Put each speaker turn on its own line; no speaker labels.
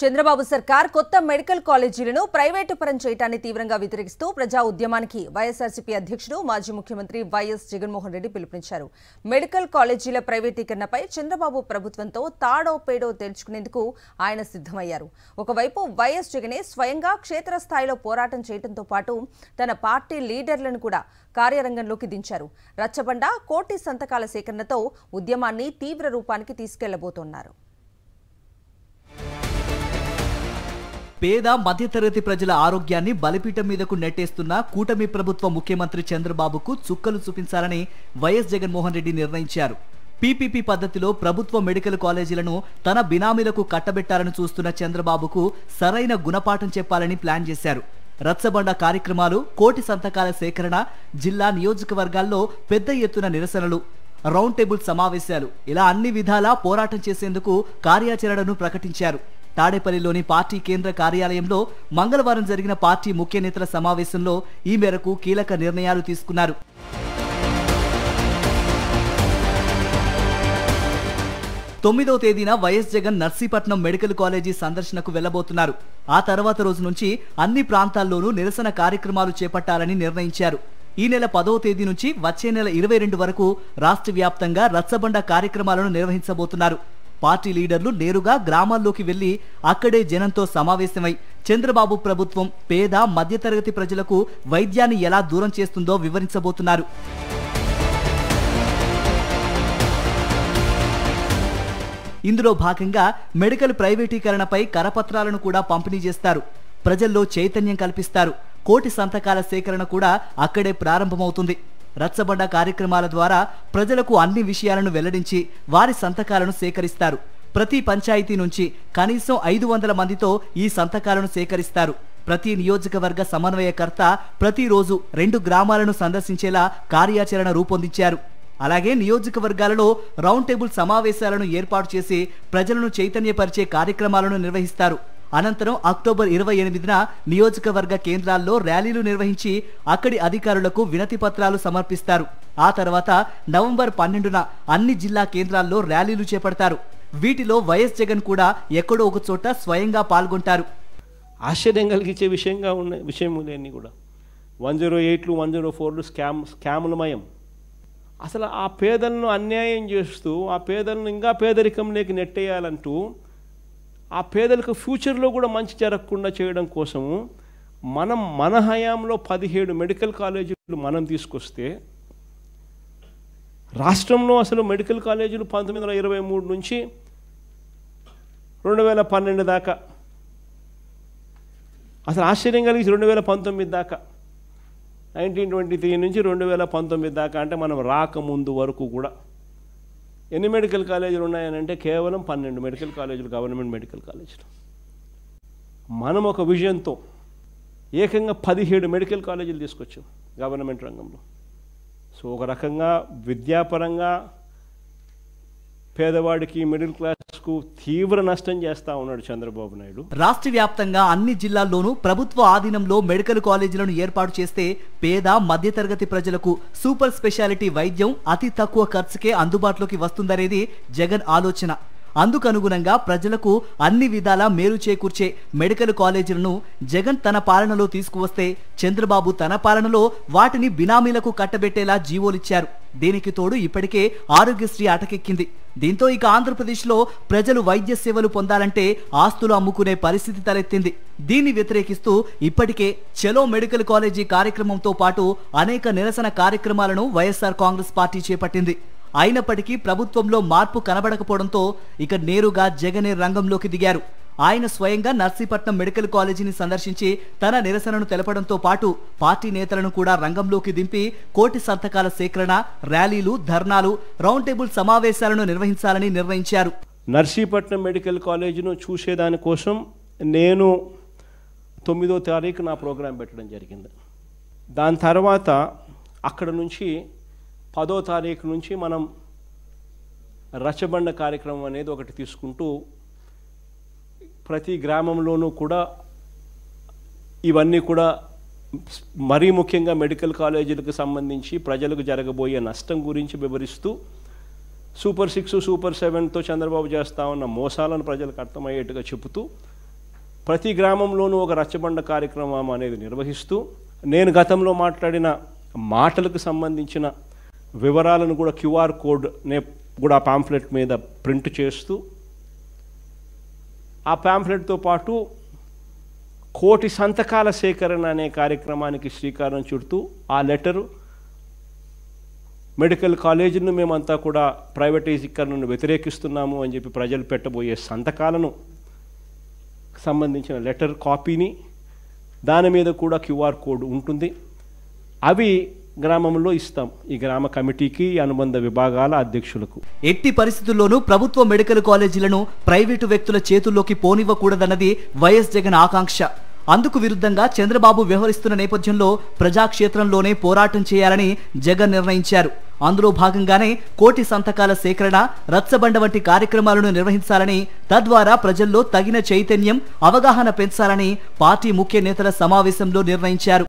చంద్రబాబు సర్కార్ కొత్త medical కాలేజీలను private పరం చేయడాన్ని తీవ్రంగా వ్యతిరేకిస్తూ ప్రజా ఉద్యమానికి వైఎస్ఆర్సీపీ అధ్యక్షుడు మాజీ ముఖ్యమంత్రి వైఎస్ జగన్మోహన్ రెడ్డి పిలుపునిచ్చారు. మెడికల్ కాలేజీల ప్రైవేటీకరణపై చంద్రబాబు ప్రభుత్వంతో తాడో పేడో తేల్చుకునేందుకు ఆయన సిద్ధమయ్యారు. ఒకవైపు వైఎస్ జగనే స్వయంగా క్షేత్రస్థాయిలో పోరాటం చేయడంతో పాటు తన పార్టీ లీడర్లను కూడా కార్యరంగంలోకి దించారు. రచ్చబండ కోటి సంతకాల సేకరణతో ఉద్యమాన్ని తీవ్ర రూపానికి తీసుకెళ్లబోతున్నారు.
పేద మధ్యతరగతి ప్రజల ఆరోగ్యాన్ని బలిపీఠం మీదకు నెట్టేస్తున్న కూటమి ప్రభుత్వ ముఖ్యమంత్రి చంద్రబాబుకు చుక్కలు చూపించాలని వైఎస్ జగన్మోహన్ రెడ్డి నిర్ణయించారు. పీపీపీ పద్ధతిలో ప్రభుత్వ మెడికల్ కాలేజీలను తన బినామీలకు కట్టబెట్టాలని చూస్తున్న చంద్రబాబుకు సరైన గుణపాఠం చెప్పాలని ప్లాన్ చేశారు. రచ్చబండ కార్యక్రమాలు, కోటి సంతకాల సేకరణ, జిల్లా నియోజకవర్గాల్లో పెద్ద ఎత్తున నిరసనలు, రౌండ్ టేబుల్ సమావేశాలు, ఇలా అన్ని విధాలా పోరాటం చేసేందుకు కార్యాచరణను ప్రకటించారు. తాడేపల్లిలోని పార్టీ కేంద్ర కార్యాలయంలో మంగళవారం జరిగిన పార్టీ ముఖ్య నేతల సమావేశంలో ఈ మేరకు కీలక నిర్ణయాలు తీసుకున్నారు. 9వ తేదీన వైఎస్ జగన్ నర్సీపట్నం మెడికల్ కాలేజీ సందర్శనకు వెళ్లబోతున్నారు. ఆ తర్వాత రోజు నుంచి అన్ని ప్రాంతాల్లోనూ నిరసన కార్యక్రమాలు చేపట్టాలని నిర్ణయించారు. ఈ నెల 10వ తేదీ నుంచి వచ్చే నెల 22 వరకు రాష్ట్ర వ్యాప్తంగా రచ్చబండ కార్యక్రమాలను నిర్వహించబోతున్నారు. పార్టీ లీడర్లు నేరుగా గ్రామాల్లోకి వెళ్లి అక్కడే జనంతో సమావేశమై చంద్రబాబు ప్రభుత్వం పేద మధ్యతరగతి ప్రజలకు వైద్యాన్ని ఎలా దూరం చేస్తుందో వివరించబోతున్నారు. ఇందులో భాగంగా మెడికల్ ప్రైవేటీకరణపై కరపత్రాలను కూడా పంపిణీ చేస్తారు. ప్రజల్లో చైతన్యం కల్పిస్తారు. కోటి సంతకాల సేకరణ కూడా అక్కడే ప్రారంభమవుతుంది. రచ్చబండ కార్యక్రమాల ద్వారా ప్రజలకు అన్ని విషయాలను వెల్లడించి వారి సంతకాలను సేకరిస్తారు. ప్రతి పంచాయతీ నుంచి కనీసం 500 మందితో ఈ సంతకాలను సేకరిస్తారు. ప్రతి నియోజకవర్గ సమన్వయకర్త ప్రతిరోజు 2 గ్రామాలను సందర్శించేలా కార్యాచరణ రూపొందించారు. అలాగే నియోజకవర్గాలలో రౌండ్ టేబుల్ సమావేశాలను ఏర్పాటు చేసి ప్రజలను చైతన్యపరిచే కార్యక్రమాలను నిర్వహిస్తారు. అనంతరం అక్టోబర్ 28న నియోజకవర్గ కేంద్రాల్లో ర్యాలీలు నిర్వహించి అక్కడి అధికారులకు వినతి పత్రాలు సమర్పిస్తారు. ఆ తర్వాత నవంబర్ 12న అన్ని జిల్లా కేంద్రాల్లో ర్యాలీలు చేపడతారు. వీటిలో వైఎస్ జగన్ కూడా ఎక్కడో ఒక చోట స్వయంగా పాల్గొంటారు.
ఆశ్చర్యం కలిగించే విషయంగా ఉన్న విషయములన్నీ కూడా 108లు 104లు స్కాములమయం. అసలు ఆ పేదలను అన్యాయం చేస్తూ ఆ పేదలను ఇంకా పేదరికంలోకి నెట్టేయాలంటూ ఆ పేదలకు ఫ్యూచర్లో కూడా మంచి జరగకుండా చేయడం కోసము మన హయాంలో 17 మెడికల్ కాలేజీలు మనం తీసుకొస్తే రాష్ట్రంలో అసలు మెడికల్ కాలేజీలు 1923 నుంచి 2012 దాకా, అసలు ఆశ్చర్యం కలిగి 2019 దాకా, 1923 నుంచి 2019 దాకా అంటే మనం రాకముందు వరకు కూడా ఎన్ని మెడికల్ కాలేజీలు ఉన్నాయనంటే కేవలం 12 మెడికల్ కాలేజీలు, గవర్నమెంట్ మెడికల్ కాలేజీలు. మనం ఒక విజన్తో ఏకంగా 17 మెడికల్ కాలేజీలు తీసుకొచ్చాం గవర్నమెంట్ రంగంలో. సో ఒక రకంగా విద్యాపరంగా పేదవాడికి, మిడిల్ క్లాస్కు తీవ్ర నష్టం చేస్తా ఉన్నాడు చంద్రబాబు నాయుడు.
రాష్ట్ర వ్యాప్తంగా అన్ని జిల్లాల్లోనూ ప్రభుత్వ ఆధీనంలో మెడికల్ కాలేజీలను ఏర్పాటు చేస్తే పేద మధ్యతరగతి ప్రజలకు సూపర్ స్పెషాలిటీ వైద్యం అతి తక్కువ ఖర్చుకే అందుబాటులోకి వస్తుందనేది జగన్ ఆలోచన. అందుకనుగుణంగా ప్రజలకు అన్ని విధాలా మేలు చేకూర్చే మెడికల్ కాలేజీలను జగన్ తన పాలనలో తీసుకువస్తే చంద్రబాబు తన పాలనలో వాటిని బినామీలకు కట్టబెట్టేలా జీవోలిచ్చారు. దీనికి తోడు ఇప్పటికే ఆరోగ్యశ్రీ అటకెక్కింది. దీంతో ఇక ఆంధ్రప్రదేశ్లో ప్రజలు వైద్య సేవలు పొందాలంటే ఆస్తులు అమ్ముకునే పరిస్థితి తలెత్తింది. దీన్ని వ్యతిరేకిస్తూ ఇప్పటికే చలో మెడికల్ కాలేజీ కార్యక్రమంతో పాటు అనేక నిరసన కార్యక్రమాలను వైఎస్ఆర్ కాంగ్రెస్ పార్టీ చేపట్టింది. అయినప్పటికీ ప్రభుత్వంలో మార్పు కనబడకపోవడంతో ఇక నేరుగా జగనే రంగంలోకి దిగారు. ఆయన స్వయంగా నర్సీపట్నం మెడికల్ కాలేజీని సందర్శించి తన నిరసనను తెలపడంతో పాటు పార్టీ నేతలను కూడా రంగంలోకి దింపి కోటి సంతకాల సేకరణ, ర్యాలీలు, ధర్నాలు, రౌండ్ టేబుల్ సమావేశాలను నిర్వహించాలని నిర్ణయించారు.
నర్సీపట్నం మెడికల్ కాలేజీను చూసేదానికోసం నేను 9వ తారీఖు నా ప్రోగ్రాం పెట్టడం జరిగింది. దాని తర్వాత అక్కడ నుంచి 10వ తారీఖు నుంచి మనం రచ్చబండ కార్యక్రమం అనేది ఒకటి తీసుకుంటూ ప్రతి గ్రామంలోనూ కూడా ఇవన్నీ కూడా మరీ ముఖ్యంగా మెడికల్ కాలేజీలకు సంబంధించి ప్రజలకు జరగబోయే నష్టం గురించి వివరిస్తూ సూపర్ 6, సూపర్ 7తో చంద్రబాబు చేస్తా ఉన్న మోసాలను ప్రజలకు అర్థమయ్యేట్టుగా చెబుతూ ప్రతి గ్రామంలోనూ ఒక రచ్చబండ కార్యక్రమం అనేది నిర్వహిస్తూ నేను గతంలో మాట్లాడిన మాటలకు సంబంధించిన వివరాలను కూడా QR కోడ్ కూడా ఆ పాంఫ్లెట్ మీద ప్రింట్ చేస్తూ ఆ పాంఫ్లెట్తో పాటు 1,000,000 సంతకాల సేకరణ అనే కార్యక్రమానికి శ్రీకారం చుడుతూ ఆ లెటరు మెడికల్ కాలేజీలను మేమంతా కూడా ప్రైవేటీకరణను వ్యతిరేకిస్తున్నాము అని చెప్పి ప్రజలు పెట్టబోయే సంతకాలను సంబంధించిన లెటర్ కాపీని దాని మీద కూడా QR కోడ్ ఉంటుంది. అవి గ్రామంలో ఇస్తాం ఈ గ్రామ కమిటీకి అనుబంధ విభాగాల అధ్యక్షులకు.
ఎట్టి పరిస్థితుల్లోనూ ప్రభుత్వ మెడికల్ కాలేజీలను ప్రైవేటు వ్యక్తుల చేతుల్లోకి పోనివ్వకూడదన్నది వైఎస్ జగన్ ఆకాంక్ష. అందుకు విరుద్ధంగా చంద్రబాబు వ్యవహరిస్తున్న నేపథ్యంలో ప్రజాక్షేత్రంలోనే పోరాటం చేయాలని జగన్ నిర్ణయించారు. అందులో భాగంగానే 1,000,000 సంతకాల సేకరణ, రచ్చబండ వంటి కార్యక్రమాలను నిర్వహించాలని, తద్వారా ప్రజల్లో తగిన చైతన్యం, అవగాహన పెంచాలని పార్టీ ముఖ్య నేతల సమావేశంలో నిర్ణయించారు.